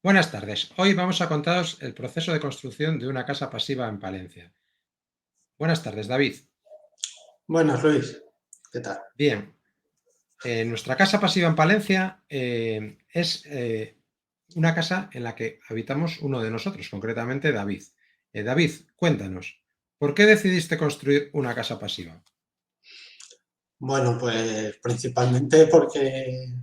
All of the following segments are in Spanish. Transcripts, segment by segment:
Buenas tardes. Hoy vamos a contaros el proceso de construcción de una casa pasiva en Palencia. Buenas tardes, David. Buenas, Luis. ¿Qué tal? Bien, nuestra casa pasiva en Palencia es una casa en la que habitamos uno de nosotros, concretamente David. David, cuéntanos, ¿por qué decidiste construir una casa pasiva? Bueno, pues principalmente porque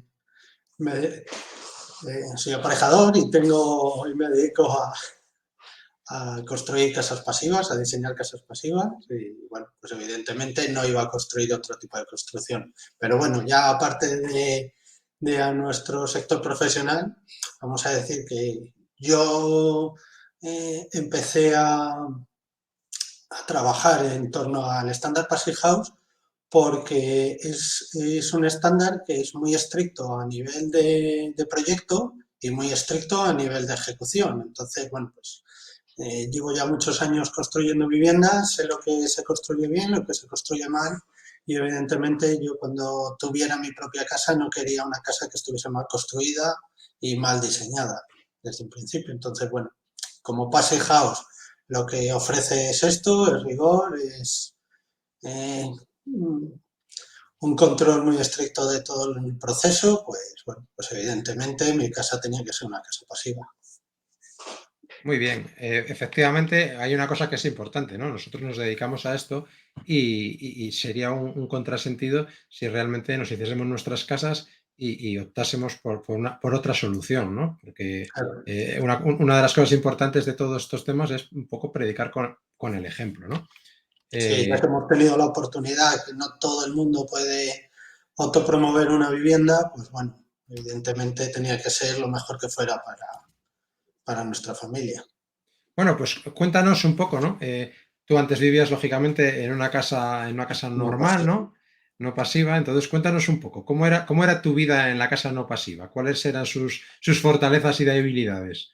soy aparejador y me dedico a construir casas pasivas, a diseñar casas pasivas y bueno, pues evidentemente no iba a construir otro tipo de construcción. Pero bueno, ya aparte de a nuestro sector profesional, vamos a decir que yo empecé a trabajar en torno al estándar Passive House porque es un estándar que es muy estricto a nivel de proyecto y muy estricto a nivel de ejecución. Entonces, bueno, pues llevo ya muchos años construyendo viviendas, sé lo que se construye bien, lo que se construye mal y evidentemente yo cuando tuviera mi propia casa no quería una casa que estuviese mal construida y mal diseñada desde un principio. Entonces, bueno, como Passive House lo que ofrece es esto, es rigor, es eh, un control muy estricto de todo el proceso, pues bueno, pues evidentemente mi casa tenía que ser una casa pasiva. Muy bien, efectivamente hay una cosa que es importante, ¿no? Nosotros nos dedicamos a esto y sería un contrasentido si realmente nos hiciésemos nuestras casas y optásemos por otra solución, ¿no? Porque Claro. una de las cosas importantes de todos estos temas es un poco predicar con el ejemplo, ¿no? Sí, ya Eh, que hemos tenido la oportunidad, que no todo el mundo puede autopromover una vivienda, pues bueno, evidentemente tenía que ser lo mejor que fuera para nuestra familia. bueno, pues cuéntanos un poco, ¿no? Tú antes vivías, lógicamente, en una casa No normal, pasiva. ¿no? No pasiva. Entonces, cuéntanos un poco, ¿cómo era tu vida en la casa no pasiva? ¿Cuáles eran sus fortalezas y debilidades?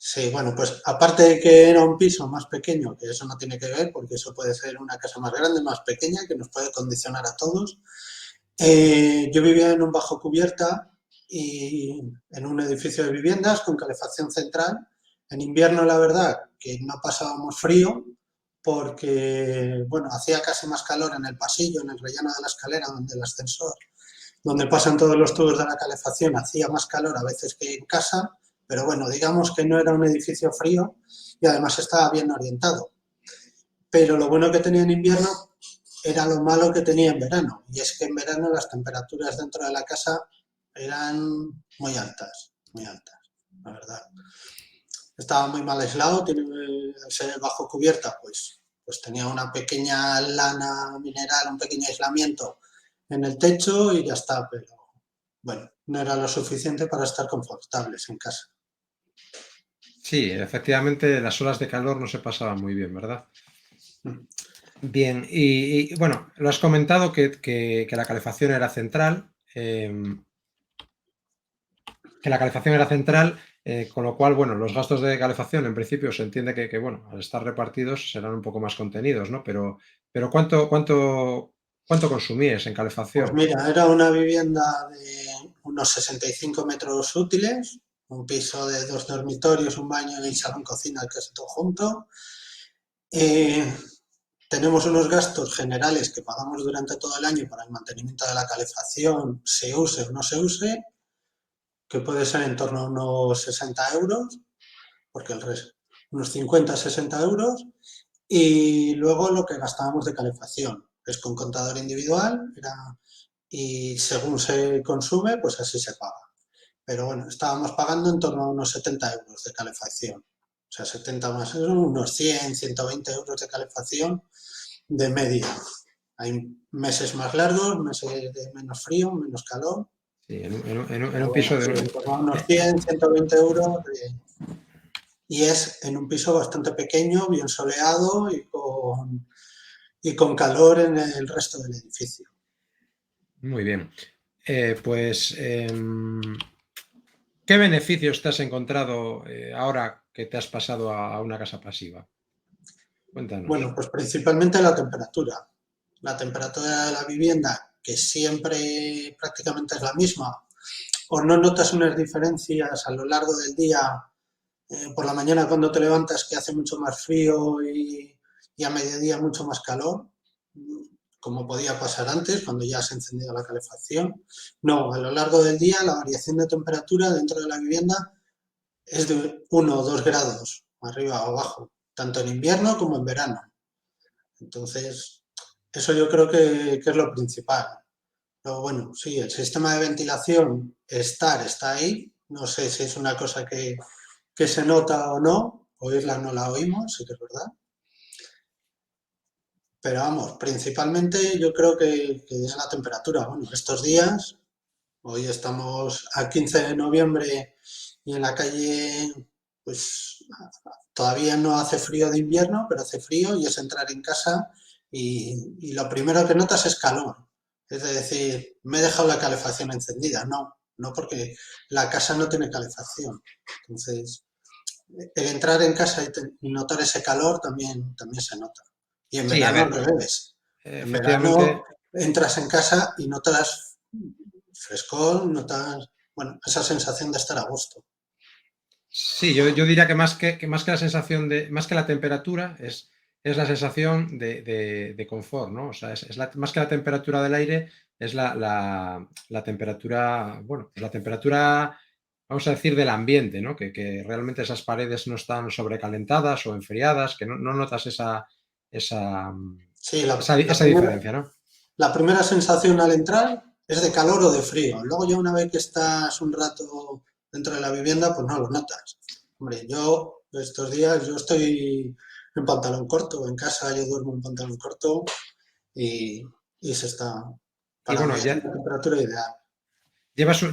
Sí, bueno, pues aparte de que era un piso más pequeño, que eso no tiene que ver, porque eso puede ser una casa más grande, más pequeña, que nos puede condicionar a todos. Yo vivía en un bajo cubierta y en un edificio de viviendas con calefacción central. En invierno, la verdad, que no pasábamos frío porque, bueno, hacía casi más calor en el pasillo, en el relleno de la escalera, donde el ascensor, donde pasan todos los tubos de la calefacción, hacía más calor a veces que en casa, pero bueno, digamos que no era un edificio frío y además estaba bien orientado. Pero lo bueno que tenía en invierno era lo malo que tenía en verano. Y es que en verano las temperaturas dentro de la casa eran muy altas, la verdad. Estaba muy mal aislado, tiene, al ser bajo cubierta, pues tenía una pequeña lana mineral, un pequeño aislamiento en el techo y ya está, pero bueno, no era lo suficiente para estar confortables en casa. Sí, efectivamente, las olas de calor no se pasaban muy bien, ¿verdad? Bien, bueno, lo has comentado que la calefacción era central. Que la calefacción era central, con lo cual, bueno, los gastos de calefacción en principio se entiende bueno, al estar repartidos serán un poco más contenidos, ¿no? Pero ¿cuánto consumías en Pues calefacción? mira, era una vivienda de unos 65 metros útiles, un piso de dos dormitorios, un baño y salón cocina, casi todo junto. Eh, Tenemos unos gastos generales que pagamos durante todo el año para el mantenimiento de la calefacción, se use o no se use, que puede ser en torno a unos 60 euros, porque el resto, unos 50, 60 euros, y luego lo que gastábamos de calefacción, es con contador individual, y según se consume, pues así se paga. Pero bueno, estábamos pagando en torno a unos 70 euros de calefacción. O sea, 70 más unos 100, 120 euros de calefacción de media. Hay meses más largos, meses de menos frío, menos calor. Sí, en un Pero bueno, piso sí, de... en torno a unos eh, 100, 120 euros. Y es en un piso bastante pequeño, bien soleado y con calor en el resto del edificio. muy bien. Pues, ¿qué beneficios te has encontrado ahora que te has pasado a una casa pasiva? Cuéntanos. Bueno, pues principalmente la temperatura. La temperatura de la vivienda, que siempre prácticamente es la misma, o no notas unas diferencias a lo largo del día por la mañana cuando te levantas que hace mucho más frío y a mediodía mucho más calor, como podía pasar antes cuando ya se encendía la calefacción. No, a lo largo del día la variación de temperatura dentro de la vivienda es de 1 o 2 grados, arriba o abajo, tanto en invierno como en verano. Entonces, eso yo creo que es lo principal. Pero bueno, sí, el sistema de ventilación está ahí. No sé si es una cosa que se nota o no. Oírla no la oímos, sí que es verdad. Pero vamos, principalmente yo creo que es la temperatura. Bueno, estos días, hoy estamos a 15 de noviembre y en la calle, pues todavía no hace frío de invierno, pero hace frío y es entrar en casa y lo primero que notas es calor. Es decir, me he dejado la calefacción encendida. No, no porque la casa no tiene calefacción. Entonces, el entrar en casa y notar ese calor también se nota. Y en Sí, a verano al ver, revés. En verano efectivamente. entras en casa y notas frescor, notas, bueno, esa sensación de estar a gusto. Sí, yo diría que más que la sensación más que la temperatura, es la sensación de confort, ¿no? O sea, más que la temperatura del aire, es la temperatura, bueno, pues la temperatura, vamos a decir, del ambiente, ¿no? Que realmente esas paredes no están sobrecalentadas o enfriadas, que no notas esa, Sí, esa diferencia, ¿no? la primera sensación al entrar es de calor o de frío. Luego ya una vez que estás un rato dentro de la vivienda, pues no lo notas. Hombre, yo estos días yo estoy en pantalón corto, en casa yo duermo en pantalón corto y, y se está, Y para mí bueno, es ya una temperatura ideal.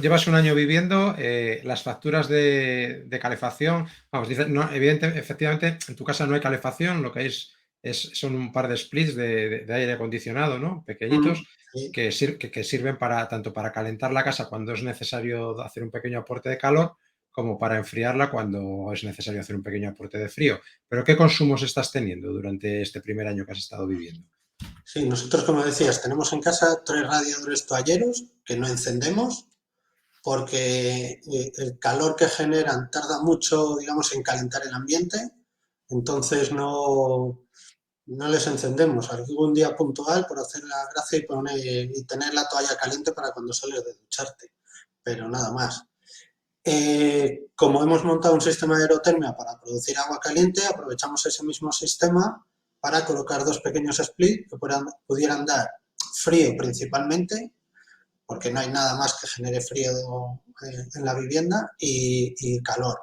llevas un año viviendo, las facturas de calefacción, vamos, dice, no, efectivamente, en tu casa no hay calefacción, lo que hay son un par de splits de aire acondicionado, ¿no? Mm, Pequeñitos, sí. que sirven tanto para calentar la casa cuando es necesario hacer un pequeño aporte de calor, como para enfriarla cuando es necesario hacer un pequeño aporte de frío. Pero ¿qué consumos estás teniendo durante este primer año que has estado viviendo? Sí, nosotros, como decías, tenemos en casa 3 radiadores toalleros que no encendemos porque el calor que generan tarda mucho, digamos, en calentar el ambiente, entonces no les encendemos. Algún día puntual por hacer la gracia y tener la toalla caliente para cuando sales de ducharte, pero nada más. Como hemos montado un sistema de aerotermia para producir agua caliente, aprovechamos ese mismo sistema para colocar dos pequeños splits que pudieran dar frío principalmente, porque no hay nada más que genere frío en la vivienda y calor.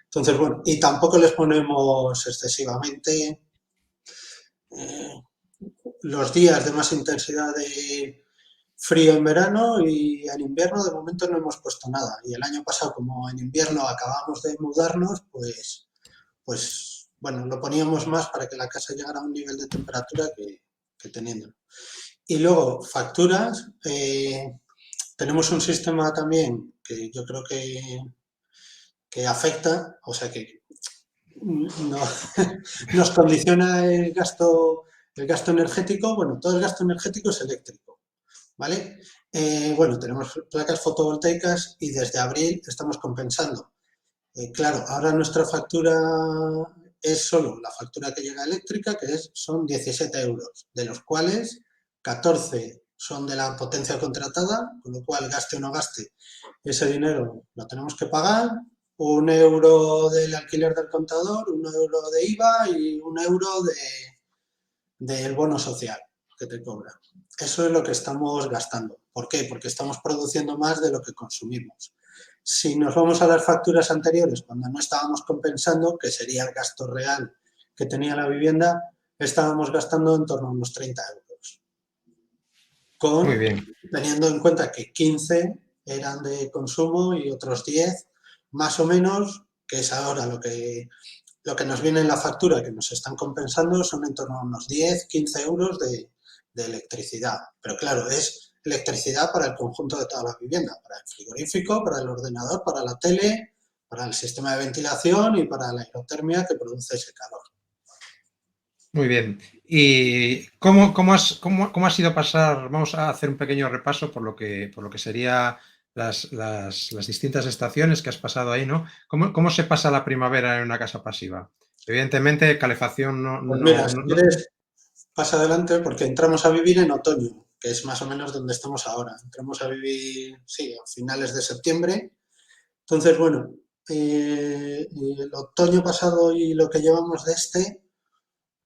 Entonces, bueno, y tampoco les ponemos excesivamente eh, los días de más intensidad de frío en verano y en invierno de momento no hemos puesto nada. Y el año pasado, como en invierno acabamos de mudarnos, pues bueno, lo poníamos más para que la casa llegara a un nivel de temperatura que teniendo. Y luego, facturas. Tenemos un sistema también que yo creo que afecta, o sea que no, nos condiciona el gasto energético. Bueno, todo el gasto energético es eléctrico, ¿vale? Bueno, tenemos placas fotovoltaicas y desde abril estamos compensando. Claro, ahora nuestra factura es solo la factura que llega eléctrica, son 17 euros, de los cuales 14 son de la potencia contratada, con lo cual gaste o no gaste, ese dinero lo tenemos que pagar, 1 euro del alquiler del contador, 1 euro de IVA y 1 euro del bono social que te cobra. Eso es lo que estamos gastando. ¿Por qué? Porque estamos produciendo más de lo que consumimos. Si nos vamos a las facturas anteriores, cuando no estábamos compensando, que sería el gasto real que tenía la vivienda, estábamos gastando en torno a unos 30 euros. Muy Con, bien. teniendo en cuenta que 15 eran de consumo y otros 10, más o menos, que es ahora lo que nos viene en la factura, que nos están compensando, son en torno a unos 10, 15 euros de electricidad. Pero claro, es electricidad para el conjunto de toda la vivienda, para el frigorífico, para el ordenador, para la tele, para el sistema de ventilación y para la aerotermia que produce ese calor. Muy bien. ¿Y cómo ha sido pasar? Vamos a hacer un pequeño repaso por lo que sería las distintas estaciones que has pasado ahí, ¿no? ¿Cómo se pasa la primavera en una casa pasiva? Evidentemente, calefacción Pues mira, si no. quieres, pasa adelante porque entramos a vivir en otoño, que es más o menos donde estamos ahora. Entramos a vivir, sí, a finales de septiembre. Entonces, bueno, el otoño pasado y lo que llevamos de este,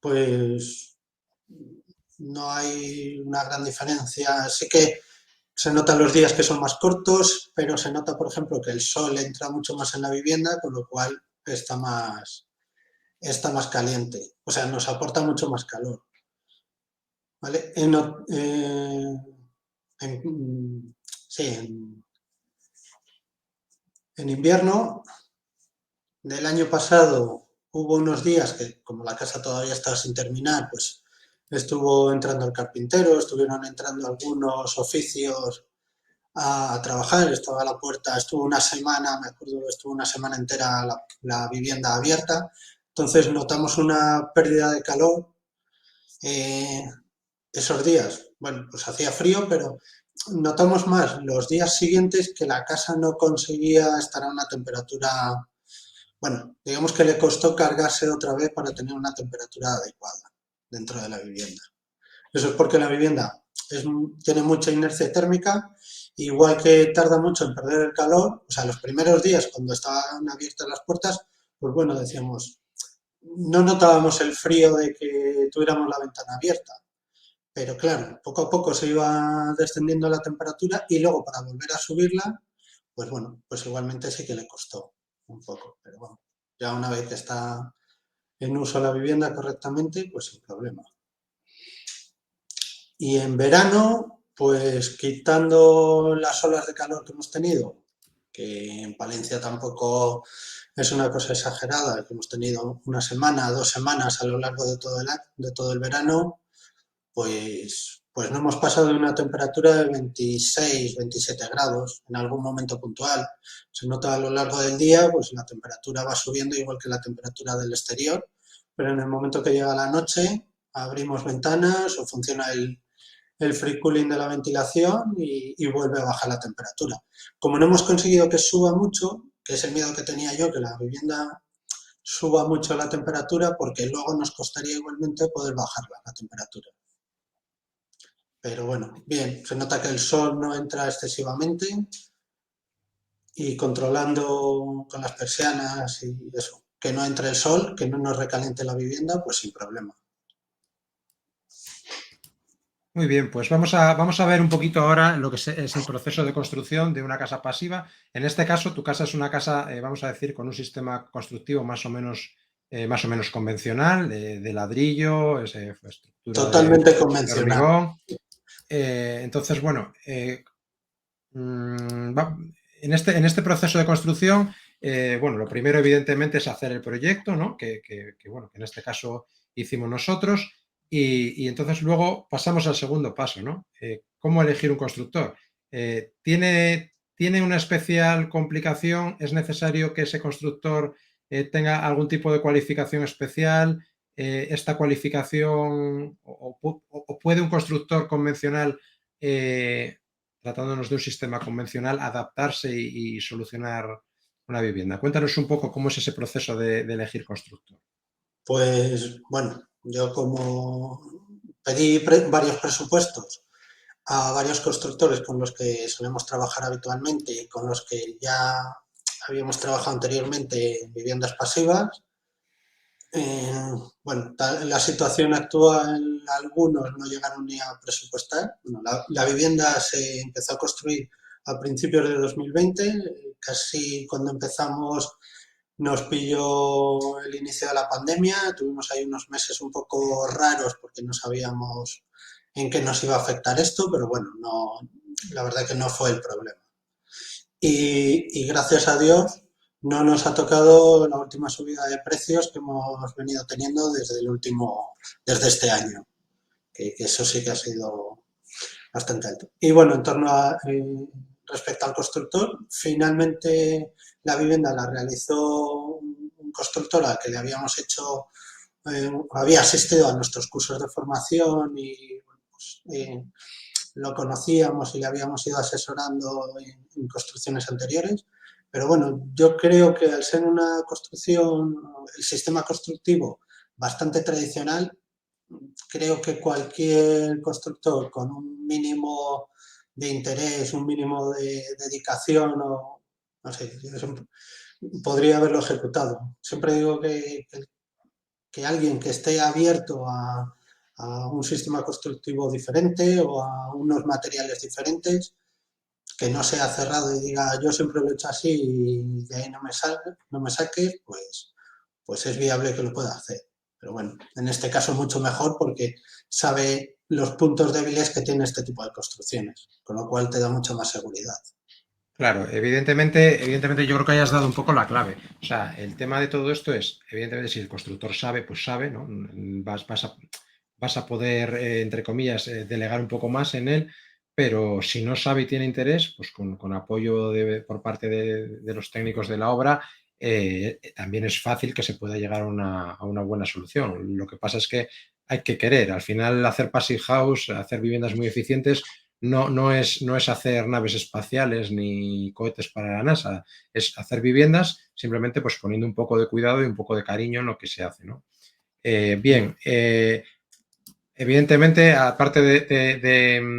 pues no hay una gran diferencia. Sí que se notan los días que son más cortos, pero se nota, por ejemplo, que el sol entra mucho más en la vivienda, con lo cual está más caliente. O sea, nos aporta mucho más calor. ¿Vale? Sí, en invierno del año pasado hubo unos días que, como la casa todavía estaba sin terminar, pues estuvo entrando el carpintero, estuvieron entrando algunos oficios a trabajar, estaba a la puerta, estuvo una semana, me acuerdo, estuvo una semana entera la vivienda abierta, entonces notamos una pérdida de calor eh, esos días. Bueno, pues hacía frío, pero notamos más los días siguientes que la casa no conseguía estar a una temperatura, bueno, digamos que le costó cargarse otra vez para tener una temperatura adecuada dentro de la vivienda. Eso es porque la vivienda tiene mucha inercia térmica, igual que tarda mucho en perder el calor, o sea, los primeros días cuando estaban abiertas las puertas, pues bueno, decíamos, no notábamos el frío de que tuviéramos la ventana abierta, pero claro, poco a poco se iba descendiendo la temperatura y luego para volver a subirla, pues bueno, pues igualmente sí que le costó un poco, pero bueno, ya una vez que está en uso la vivienda correctamente, pues sin problema. Y en verano, pues quitando las olas de calor que hemos tenido, que en Palencia tampoco es una cosa exagerada, que hemos tenido una semana, 2 semanas a lo largo de todo el verano, pues no hemos pasado de una temperatura de 26, 27 grados en algún momento puntual. Se nota a lo largo del día, pues la temperatura va subiendo igual que la temperatura del exterior, pero en el momento que llega la noche, abrimos ventanas o funciona el free cooling de la ventilación y vuelve a bajar la temperatura. Como no hemos conseguido que suba mucho, que es el miedo que tenía yo, que la vivienda suba mucho la temperatura, porque luego nos costaría igualmente poder bajarla la temperatura. Pero bueno, bien, se nota que el sol no entra excesivamente y controlando con las persianas y eso, que no entre el sol, que no nos recaliente la vivienda, pues sin problema. Muy bien, pues vamos a ver un poquito ahora lo que es el proceso de construcción de una casa pasiva. En este caso, tu casa es una casa, vamos a decir, con un sistema constructivo más o menos convencional, de ladrillo, estructura Totalmente de convencional. hormigón. Entonces, bueno, en este proceso de construcción, bueno, lo primero evidentemente es hacer el proyecto, ¿no? Bueno, que en este caso hicimos nosotros, y entonces luego pasamos al segundo paso, ¿no? ¿Cómo elegir un constructor? ¿Tiene una especial complicación? ¿Es necesario que ese constructor tenga algún tipo de cualificación especial? ¿Esta cualificación o puede un constructor convencional tratándonos de un sistema convencional, adaptarse y solucionar una vivienda? Cuéntanos un poco cómo es ese proceso de elegir constructor. Pues bueno, yo como pedí varios presupuestos a varios constructores con los que solemos trabajar habitualmente y con los que ya habíamos trabajado anteriormente en viviendas pasivas. Bueno, la situación actual, algunos no llegaron ni a presupuestar. Bueno, la vivienda se empezó a construir a principios de 2020, casi cuando empezamos nos pilló el inicio de la pandemia, tuvimos ahí unos meses un poco raros porque no sabíamos en qué nos iba a afectar esto, pero bueno, no, la verdad que no fue el problema. Y gracias a Dios no nos ha tocado la última subida de precios que hemos venido teniendo desde este año, que eso sí que ha sido bastante alto. Y bueno, en torno a respecto al constructor, finalmente la vivienda la realizó un constructor al que le habíamos hecho, había asistido a nuestros cursos de formación y bueno, pues, lo conocíamos y le habíamos ido asesorando en construcciones anteriores. Pero bueno, yo creo que al ser una construcción, el sistema constructivo bastante tradicional, creo que cualquier constructor con un mínimo de interés, un mínimo de dedicación o no sé, podría haberlo ejecutado. Siempre digo que alguien que esté abierto a un sistema constructivo diferente o a unos materiales diferentes, que no sea cerrado y diga yo siempre lo he hecho así y de ahí no me saques, pues es viable que lo pueda hacer. Pero bueno, en este caso mucho mejor porque sabe los puntos débiles que tiene este tipo de construcciones, con lo cual te da mucha más seguridad. Claro, evidentemente yo creo que hayas dado un poco la clave. O sea, el tema de todo esto es, evidentemente, si el constructor sabe, pues sabe, ¿no? Vas a poder, entre comillas, delegar un poco más en él, pero si no sabe y tiene interés, pues con apoyo por parte de los técnicos de la obra, también es fácil que se pueda llegar a una buena solución. Lo que pasa es que hay que querer. Al final, hacer passive house, hacer viviendas muy eficientes, no es hacer naves espaciales ni cohetes para la NASA, es hacer viviendas simplemente pues poniendo un poco de cuidado y un poco de cariño en lo que se hace, ¿no? Bien, evidentemente, aparte de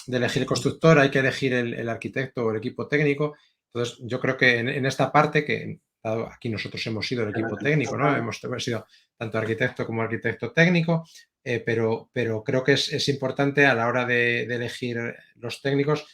elegir el constructor, hay que elegir el arquitecto o el equipo técnico. Entonces, yo creo que en esta parte, que aquí nosotros hemos sido el En lo equipo que nos técnico, ¿no? toca, Hemos sido tanto arquitecto como arquitecto técnico, pero creo que es importante a la hora de elegir los técnicos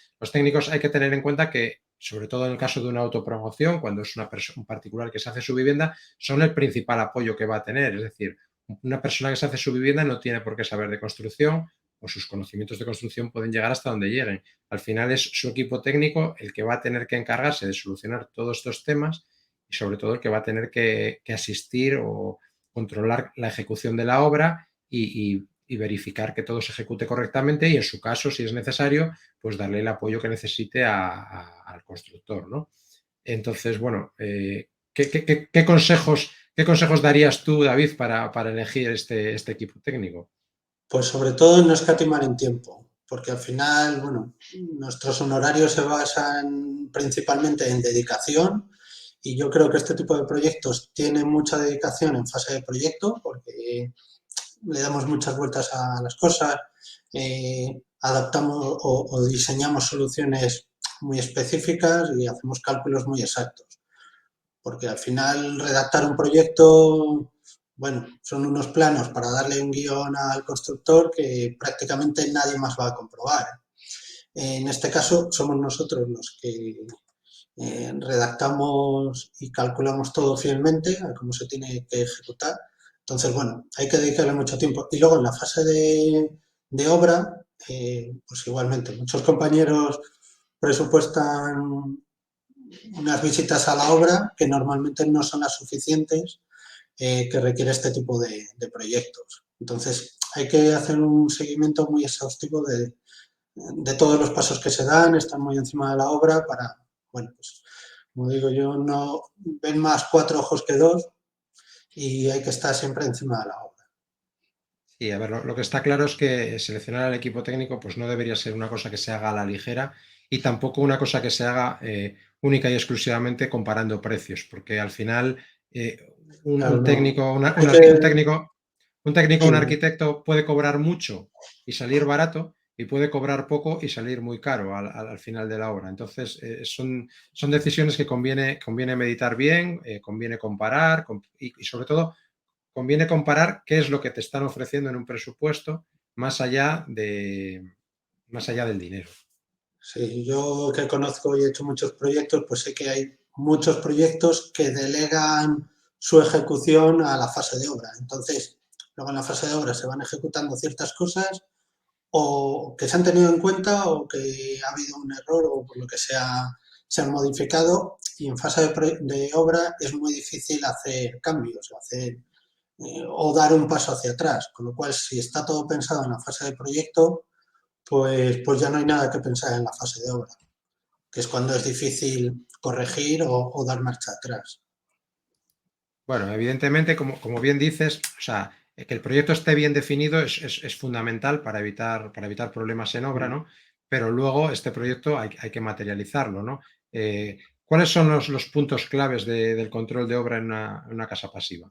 hay que tener en cuenta que, sobre todo en el caso de una autopromoción, cuando es un particular que se hace su vivienda, son el principal apoyo que va a tener. Es decir, una persona que se hace su vivienda no tiene por qué saber de construcción o sus conocimientos de construcción pueden llegar hasta donde lleguen. Al final es su equipo técnico el que va a tener que encargarse de solucionar todos estos temas y sobre todo el que va a tener que asistir o controlar la ejecución de la obra y verificar que todo se ejecute correctamente y en su caso, si es necesario, pues darle el apoyo que necesite al constructor, ¿no? Entonces, bueno, ¿qué consejos darías tú, David, para elegir este equipo técnico? pues sobre todo no escatimar en tiempo, porque al final, bueno, nuestros honorarios se basan principalmente en dedicación y yo creo que este tipo de proyectos tienen mucha dedicación en fase de proyecto porque le damos muchas vueltas a las cosas, adaptamos o diseñamos soluciones muy específicas y hacemos cálculos muy exactos. Porque al final redactar un proyecto, bueno, son unos planos para darle un guión al constructor que prácticamente nadie más va a comprobar. En este caso somos nosotros los que redactamos y calculamos todo fielmente a cómo se tiene que ejecutar. Entonces, bueno, hay que dedicarle mucho tiempo. Y luego en la fase de obra, pues igualmente, muchos compañeros presupuestan unas visitas a la obra que normalmente no son las suficientes que requiere este tipo de proyectos. Entonces, hay que hacer un seguimiento muy exhaustivo de todos los pasos que se dan, estar muy encima de la obra para, bueno, pues, como digo yo, no ven más cuatro ojos que dos y hay que estar siempre encima de la obra. Sí, a ver, lo que está claro es que seleccionar al equipo técnico pues no debería ser una cosa que se haga a la ligera y tampoco una cosa que se haga única y exclusivamente comparando precios, porque al final Claro, un no. técnico, Hay que, un técnico, un sí, arquitecto puede cobrar mucho y salir barato y puede cobrar poco y salir muy caro al final de la obra. Entonces, son decisiones que conviene meditar bien, conviene comparar y sobre todo conviene comparar qué es lo que te están ofreciendo en un presupuesto más allá del dinero. sí, yo que conozco y he hecho muchos proyectos, pues sé que hay muchos proyectos que delegan su ejecución a la fase de obra. Entonces, luego en la fase de obra se van ejecutando ciertas cosas o que se han tenido en cuenta o que ha habido un error o por lo que sea se han modificado y en fase de obra es muy difícil hacer cambios o dar un paso hacia atrás. Con lo cual, si está todo pensado en la fase de proyecto, pues ya no hay nada que pensar en la fase de obra, que es cuando es difícil corregir o dar marcha atrás. Bueno, evidentemente, como bien dices, o sea, que el proyecto esté bien definido es fundamental para evitar problemas en obra, ¿no? pero luego este proyecto hay que materializarlo, ¿no? ¿Cuáles son los puntos claves del control de obra en una casa pasiva?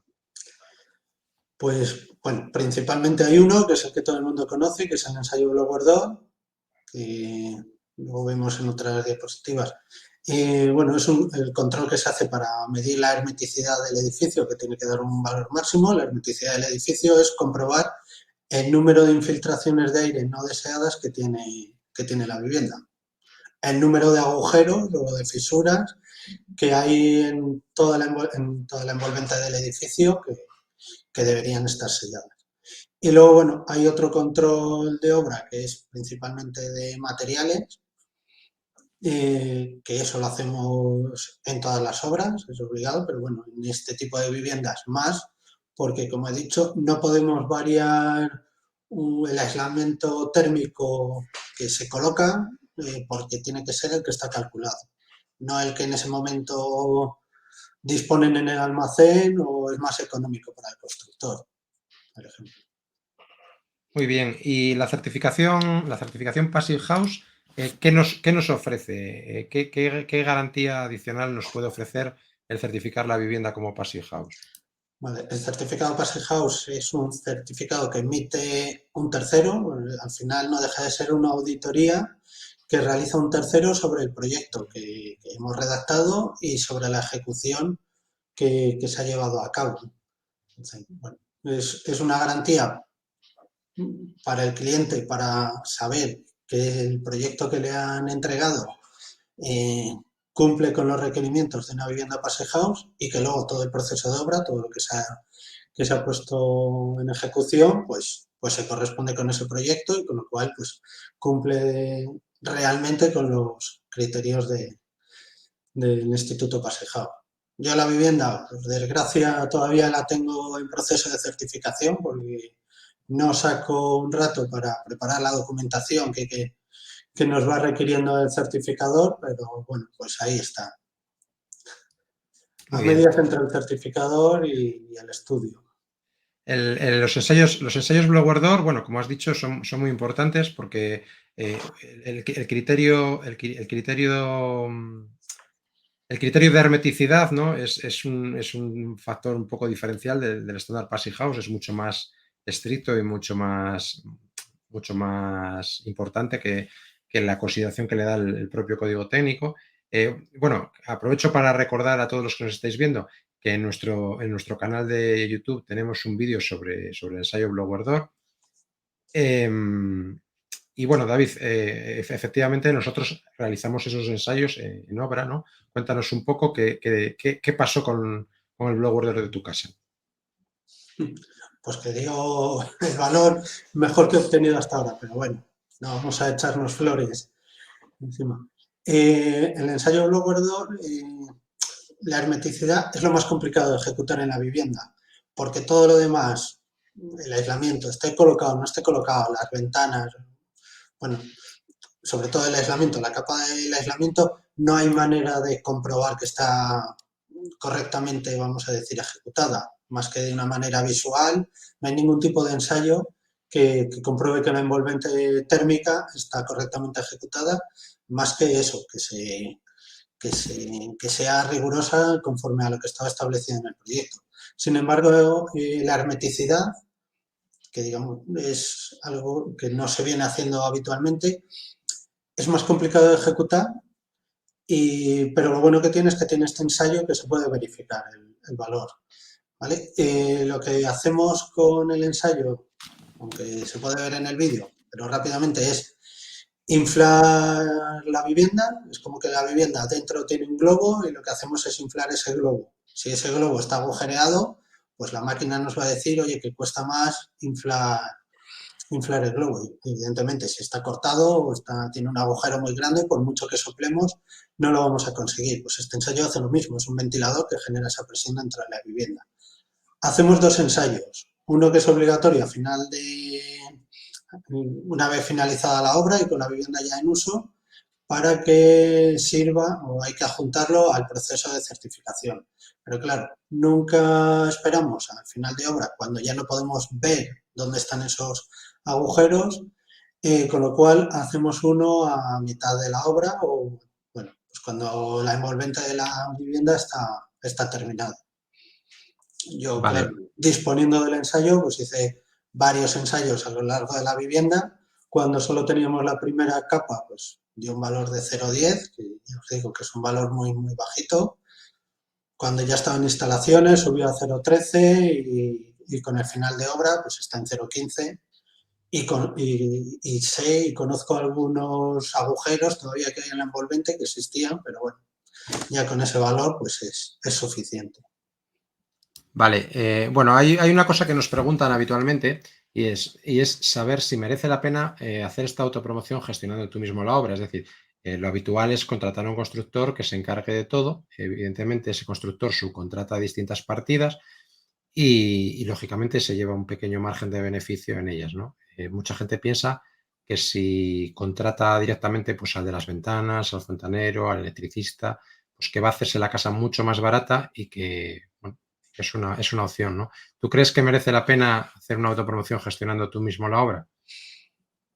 Pues, bueno, principalmente hay uno, que es el que todo el mundo conoce, que es el ensayo Blow-Gordon, que luego vemos en otras diapositivas. Bueno, es el control que se hace para medir la hermeticidad del edificio, que tiene que dar un valor máximo. La hermeticidad del edificio es comprobar el número de infiltraciones de aire no deseadas que tiene la vivienda. El número de agujeros o de fisuras que hay en toda la envolvente del edificio que deberían estar selladas. Y luego, bueno, hay otro control de obra que es principalmente de materiales, que eso lo hacemos en todas las obras, es obligado, pero bueno, en este tipo de viviendas más, porque como he dicho, no podemos variar el aislamiento térmico que se coloca, porque tiene que ser el que está calculado, no el que en ese momento disponen en el almacén o es más económico para el constructor, por ejemplo. Muy bien. ¿Y la certificación Passive House, qué nos ofrece? ¿Qué garantía adicional nos puede ofrecer el certificar la vivienda como Passive House? Vale, el certificado Passive House es un certificado que emite un tercero, al final no deja de ser una auditoría que realiza un tercero sobre el proyecto que hemos redactado y sobre la ejecución que se ha llevado a cabo. Entonces, bueno, es una garantía para el cliente para saber que el proyecto que le han entregado eh, cumple con los requerimientos de una vivienda Passive House y que luego todo el proceso de obra, todo lo que se ha puesto en ejecución, pues se corresponde con ese proyecto y con lo cual pues cumple realmente con los criterios del Instituto Passive House. Yo la vivienda, por desgracia, todavía la tengo en proceso de certificación porque no saco un rato para preparar la documentación que nos va requiriendo el certificador, pero bueno, pues ahí está. A Muy bien. medias entre el certificador y el estudio. Los ensayos Blow-Door, bueno, como has dicho, son muy importantes porque el criterio, el criterio de hermeticidad, ¿no? Es un factor un poco diferencial del estándar Passive House, es mucho más estricto y mucho más importante que la consideración que le da el propio código técnico. Bueno, aprovecho para recordar a todos los que nos estáis viendo que en nuestro canal de YouTube tenemos un vídeo sobre el ensayo Blow-Door. Y bueno, David, efectivamente nosotros realizamos esos ensayos en obra, ¿no? Cuéntanos un poco qué pasó con el blower de tu casa. Pues que digo el valor mejor que he obtenido hasta ahora, pero bueno, no vamos a echarnos flores encima. El ensayo Blow-Door, la hermeticidad es lo más complicado de ejecutar en la vivienda, porque todo lo demás, el aislamiento, esté colocado, no esté colocado, las ventanas, bueno, sobre todo el aislamiento, la capa del aislamiento, no hay manera de comprobar que está correctamente, vamos a decir, ejecutada, más que de una manera visual, no hay ningún tipo de ensayo que compruebe que la envolvente térmica está correctamente ejecutada, más que eso, que sea rigurosa conforme a lo que estaba establecido en el proyecto. Sin embargo, la hermeticidad, que digamos es algo que no se viene haciendo habitualmente, es más complicado de ejecutar, pero lo bueno que tiene es que tiene este ensayo que se puede verificar el valor. ¿Vale? Lo que hacemos con el ensayo, aunque se puede ver en el vídeo, pero rápidamente es inflar la vivienda, es como que la vivienda dentro tiene un globo y lo que hacemos es inflar ese globo. Si ese globo está agujereado, pues la máquina nos va a decir, oye, que cuesta más inflar el globo. Y evidentemente, si está cortado o tiene un agujero muy grande, por mucho que soplemos, no lo vamos a conseguir. Pues este ensayo hace lo mismo, es un ventilador que genera esa presión dentro de la vivienda. Hacemos dos ensayos, uno que es obligatorio a final una vez finalizada la obra y con la vivienda ya en uso, para que sirva o hay que adjuntarlo al proceso de certificación. Pero claro, nunca esperamos al final de obra, cuando ya no podemos ver dónde están esos agujeros, con lo cual hacemos uno a mitad de la obra o, bueno, pues cuando la envolvente de la vivienda está terminada. Yo, claro, Vale, disponiendo del ensayo, pues hice varios ensayos a lo largo de la vivienda. Cuando solo teníamos la primera capa, pues dio un valor de 0,10, que ya os digo que es un valor muy, muy bajito. Cuando ya estaba en instalaciones subió a 0,13 y con el final de obra pues está en 0,15 y sé y conozco algunos agujeros todavía que hay en la envolvente que existían, pero bueno, ya con ese valor pues es suficiente. vale. Bueno, hay una cosa que nos preguntan habitualmente y es saber si merece la pena hacer esta autopromoción gestionando tú mismo la obra. Es decir, lo habitual es contratar a un constructor que se encargue de todo. Evidentemente, ese constructor subcontrata a distintas partidas y, lógicamente se lleva un pequeño margen de beneficio en ellas, ¿no? Mucha gente piensa que si contrata directamente pues, al de las ventanas, al fontanero, al electricista, pues que va a hacerse la casa mucho más barata y que, bueno, es una opción, ¿no? ¿Tú crees que merece la pena hacer una autopromoción gestionando tú mismo la obra?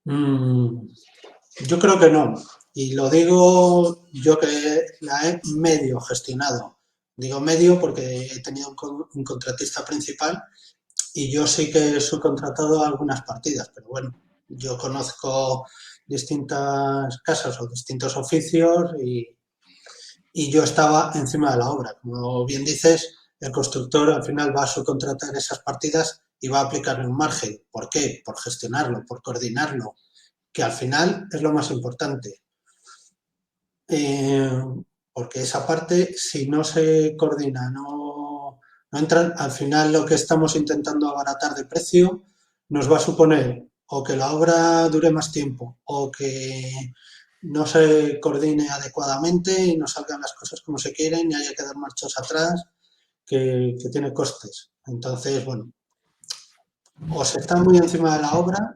Mm, yo creo que no. Y lo digo yo que la he medio gestionado. Digo medio porque he tenido un contratista principal y yo sí que he subcontratado algunas partidas, pero bueno, yo conozco distintas casas o distintos oficios y yo estaba encima de la obra. Como bien dices, el constructor al final va a subcontratar esas partidas y va a aplicar un margen. ¿Por qué? Por gestionarlo, por coordinarlo, que al final es lo más importante. Eh, porque esa parte, si no se coordina, no entran, al final lo que estamos intentando abaratar de precio nos va a suponer o que la obra dure más tiempo o que no se coordine adecuadamente y no salgan las cosas como se quieren y haya que dar marchas atrás, que tiene costes. Entonces, bueno, o se está muy encima de la obra,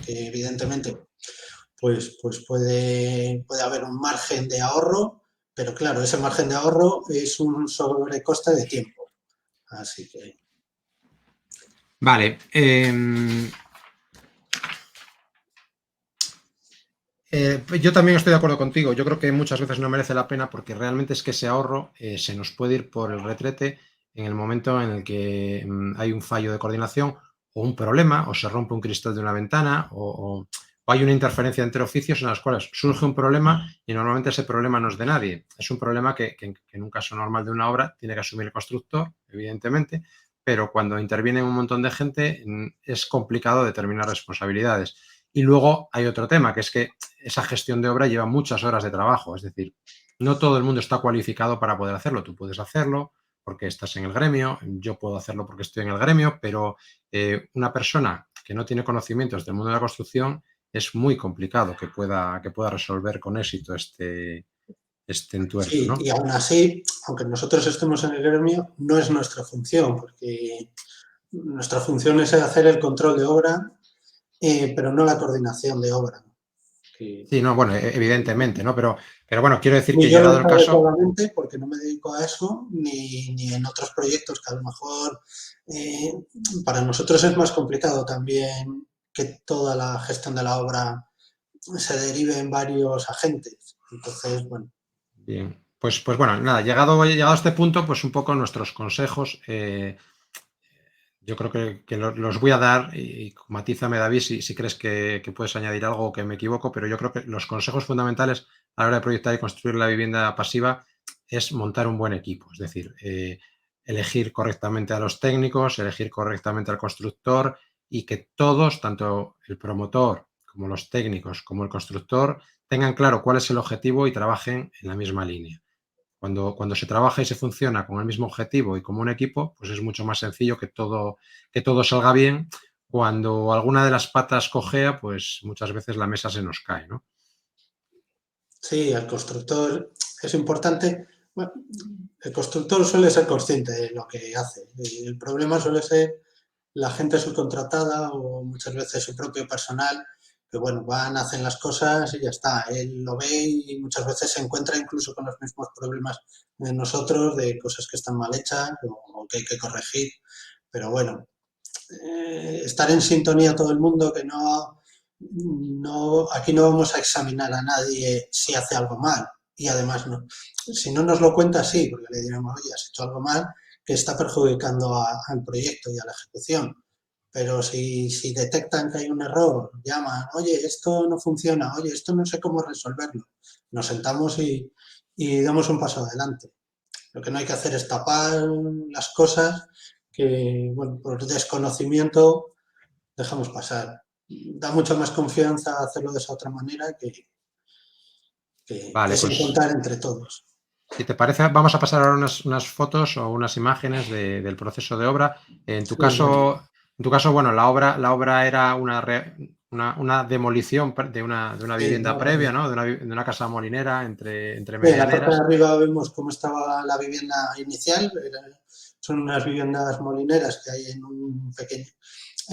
que evidentemente pues puede haber un margen de ahorro, pero claro, ese margen de ahorro es un sobrecoste de tiempo. Así que Vale. Yo también estoy de acuerdo contigo. Yo creo que muchas veces no merece la pena porque realmente es que ese ahorro se nos puede ir por el retrete en el momento en el que hay un fallo de coordinación o un problema o se rompe un cristal de una ventana o hay una interferencia entre oficios en las cuales surge un problema y normalmente ese problema no es de nadie. Es un problema que en un caso normal de una obra tiene que asumir el constructor, evidentemente, pero cuando interviene un montón de gente es complicado determinar responsabilidades. Y luego hay otro tema, que es que esa gestión de obra lleva muchas horas de trabajo, es decir, no todo el mundo está cualificado para poder hacerlo. Tú puedes hacerlo porque estás en el gremio, yo puedo hacerlo porque estoy en el gremio, pero una persona que no tiene conocimientos del mundo de la construcción es muy complicado que pueda resolver con éxito este entuerto, sí, ¿no? y aún así, aunque nosotros estemos en el gremio, no es nuestra función, porque nuestra función es hacer el control de obra, pero no la coordinación de obra. Que Sí, no, bueno, evidentemente, ¿no? Pero bueno, quiero decir ni que yo lo he llegado el hecho caso, adecuadamente porque no me dedico a eso, ni en otros proyectos que a lo mejor eh, para nosotros es más complicado también que toda la gestión de la obra se derive en varios agentes. Entonces, bueno, bien, pues bueno, nada, llegado a este punto, pues un poco nuestros consejos. Yo creo que los voy a dar y matízame, David, si crees que puedes añadir algo o que me equivoco, pero yo creo que los consejos fundamentales a la hora de proyectar y construir la vivienda pasiva es montar un buen equipo, es decir, elegir correctamente a los técnicos, elegir correctamente al constructor y que todos, tanto el promotor como los técnicos como el constructor, tengan claro cuál es el objetivo y trabajen en la misma línea. Cuando se trabaja y se funciona con el mismo objetivo y como un equipo, pues es mucho más sencillo que todo salga bien. Cuando alguna de las patas cojea, pues muchas veces la mesa se nos cae, ¿no? sí, el constructor es importante. Bueno, el constructor suele ser consciente de lo que hace. El problema suele ser la gente subcontratada o muchas veces su propio personal, que bueno, van, hacen las cosas y ya está. Él lo ve y muchas veces se encuentra incluso con los mismos problemas de nosotros, de cosas que están mal hechas o que hay que corregir. Pero bueno, estar en sintonía todo el mundo, que no no, aquí no vamos a examinar a nadie si hace algo mal. Y además, no, si no nos lo cuenta, sí, porque le diremos, oye, has hecho algo mal que está perjudicando al proyecto y a la ejecución. Pero si detectan que hay un error, llaman, oye, esto no funciona, oye, esto no sé cómo resolverlo. Nos sentamos y damos un paso adelante. Lo que no hay que hacer es tapar las cosas que, bueno, por desconocimiento dejamos pasar. Da mucha más confianza hacerlo de esa otra manera que Vale, sin pues contar entre todos. si te parece, vamos a pasar ahora unas fotos o unas imágenes del proceso de obra. Sí, bueno, En tu caso, bueno, la obra era una demolición de una sí, vivienda no, previa, ¿no? De una casa molinera entre sí, en la parte de medianeras. arriba vemos cómo estaba la vivienda inicial. Son unas viviendas molineras que hay en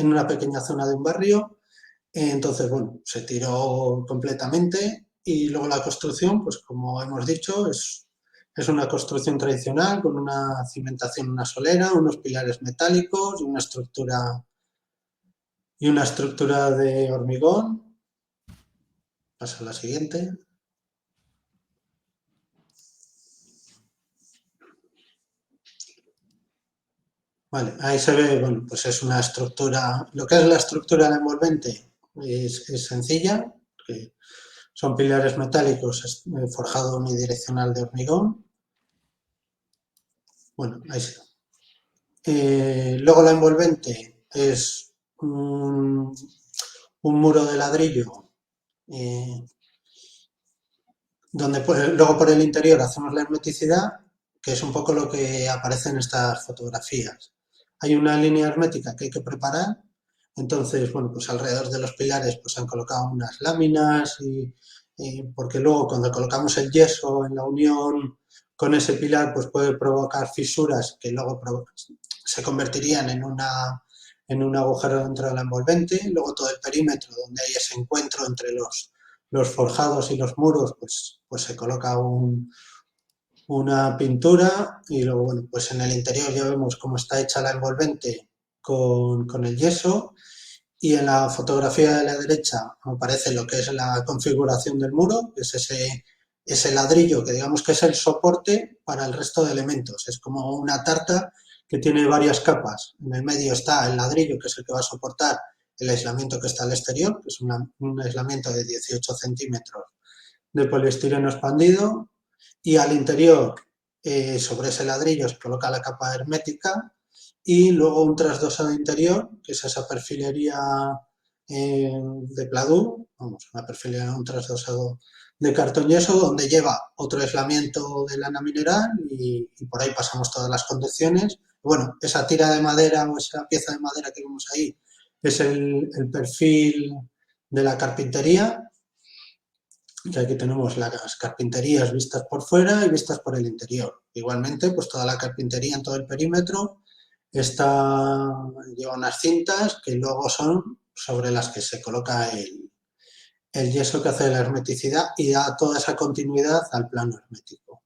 una pequeña zona de un barrio. Entonces, bueno, se tiró completamente y luego la construcción, pues como hemos dicho, es una construcción tradicional con una cimentación, una solera, unos pilares metálicos y una estructura de hormigón. Pasa a la siguiente. Vale, ahí se ve, bueno, pues es una estructura, lo que es la estructura de envolvente es sencilla, que son pilares metálicos forjado unidireccional de hormigón. Bueno, ahí se luego la envolvente es un muro de ladrillo eh, donde luego por el interior hacemos la hermeticidad, que es un poco lo que aparece en estas fotografías. Hay una línea hermética que hay que preparar, entonces, bueno, pues alrededor de los pilares pues han colocado unas láminas porque luego cuando colocamos el yeso en la unión con ese pilar pues puede provocar fisuras que luego se convertirían en un agujero dentro de la envolvente, luego todo el perímetro donde hay ese encuentro entre los forjados y los muros, pues se coloca una pintura y luego, bueno, pues en el interior ya vemos cómo está hecha la envolvente con el yeso y en la fotografía de la derecha aparece lo que es la configuración del muro, que es ese ladrillo que digamos que es el soporte para el resto de elementos. Es como una tarta que tiene varias capas. En el medio está el ladrillo, que es el que va a soportar el aislamiento que está al exterior, que es un aislamiento de 18 centímetros de poliestireno expandido, y al interior, sobre ese ladrillo, se coloca la capa hermética y luego un trasdosado interior, que es esa perfilería de Pladur, vamos, una perfilería, un trasdosado de cartón yeso, donde lleva otro aislamiento de lana mineral y por ahí pasamos todas las conducciones. Bueno, esa tira de madera o esa pieza de madera que vemos ahí es el perfil de la carpintería, que aquí tenemos las carpinterías vistas por fuera y vistas por el interior. Igualmente, pues toda la carpintería en todo el perímetro lleva unas cintas que luego son sobre las que se coloca el yeso que hace la hermeticidad y da toda esa continuidad al plano hermético.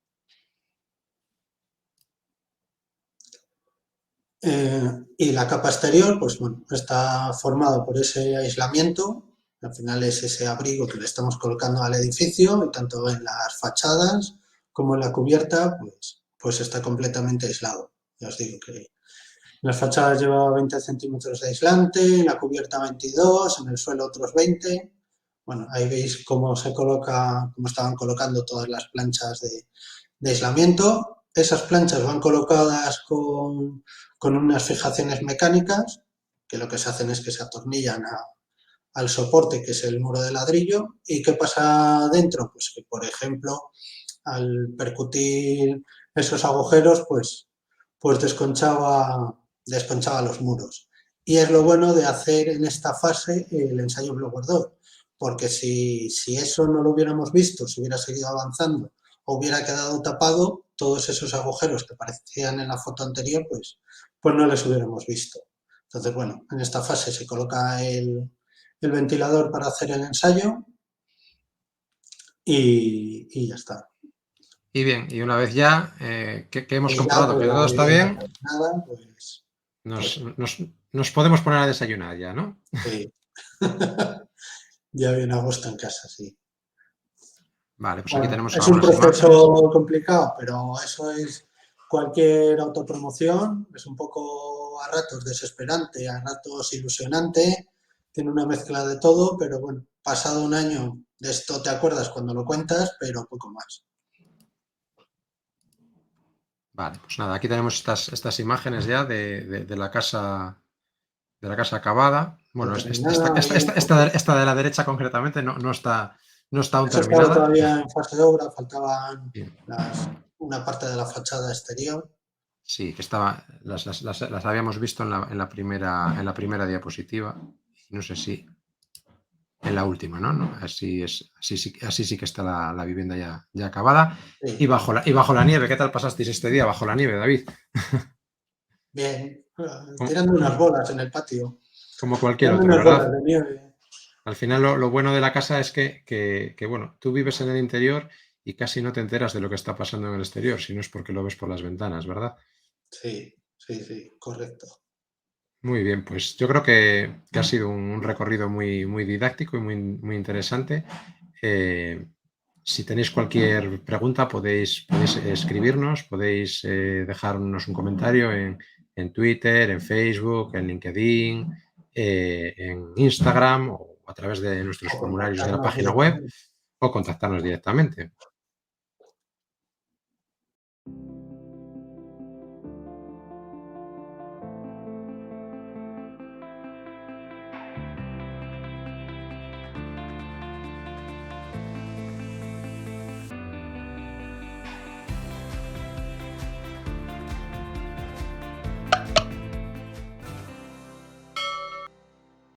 Y la capa exterior, pues bueno, está formada por ese aislamiento, al final es ese abrigo que le estamos colocando al edificio y tanto en las fachadas como en la cubierta, pues está completamente aislado. Ya os digo que en las fachadas lleva 20 centímetros de aislante, en la cubierta 22, en el suelo otros 20. Bueno, ahí veis cómo se coloca, cómo estaban colocando todas las planchas de aislamiento. Esas planchas van colocadas con unas fijaciones mecánicas, que lo que se hacen es que se atornillan al soporte, que es el muro de ladrillo. ¿Y qué pasa dentro? Pues que, por ejemplo, al percutir esos agujeros, pues desconchaba los muros. Y es lo bueno de hacer en esta fase el ensayo Blower 2, porque si eso no lo hubiéramos visto, si hubiera seguido avanzando o hubiera quedado tapado, todos esos agujeros que parecían en la foto anterior, pues no les hubiéramos visto. Entonces, bueno, en esta fase se coloca el ventilador para hacer el ensayo y ya está. Y bien, y una vez ya que hemos Y ya, comprobado pues que la todo está vivienda bien, terminada, nos, pues nos- nos podemos poner a desayunar ya, ¿no? sí. ya viene agosto en casa, sí. Vale, pues aquí Bueno, tenemos es un algunas imágenes. proceso complicado, pero eso es cualquier autopromoción, es un poco a ratos desesperante, a ratos ilusionante, tiene una mezcla de todo, pero bueno, pasado un año de esto te acuerdas cuando lo cuentas, pero poco más. Vale, pues nada, aquí tenemos estas imágenes ya de la casa acabada. Ya Bueno, terminada, ahí un esta de la derecha concretamente no está aún eso estaba terminada. todavía en fase de obra, faltaban Bien. una parte de la fachada exterior. Sí, que las habíamos visto en la primera diapositiva. No sé si en la última, ¿no? ¿No? Así sí que está la vivienda ya acabada. Y Sí, bajo la nieve, ¿qué tal pasasteis este día bajo la nieve, David? bien, Como, tirando unas bolas en el patio, como cualquier tirando otro, unas bolas ¿verdad? de nieve. Al final lo bueno de la casa es que, bueno, tú vives en el interior y casi no te enteras de lo que está pasando en el exterior, si no es porque lo ves por las ventanas, ¿verdad? Sí, sí, sí, correcto. Muy bien, pues yo creo que ha sido un recorrido muy, muy didáctico y muy interesante. Eh, si tenéis cualquier pregunta, podéis escribirnos, podéis dejarnos un comentario en Twitter, en Facebook, en LinkedIn, en Instagram o a través de nuestros O formularios de la contactarnos página web directamente. o contactarnos directamente.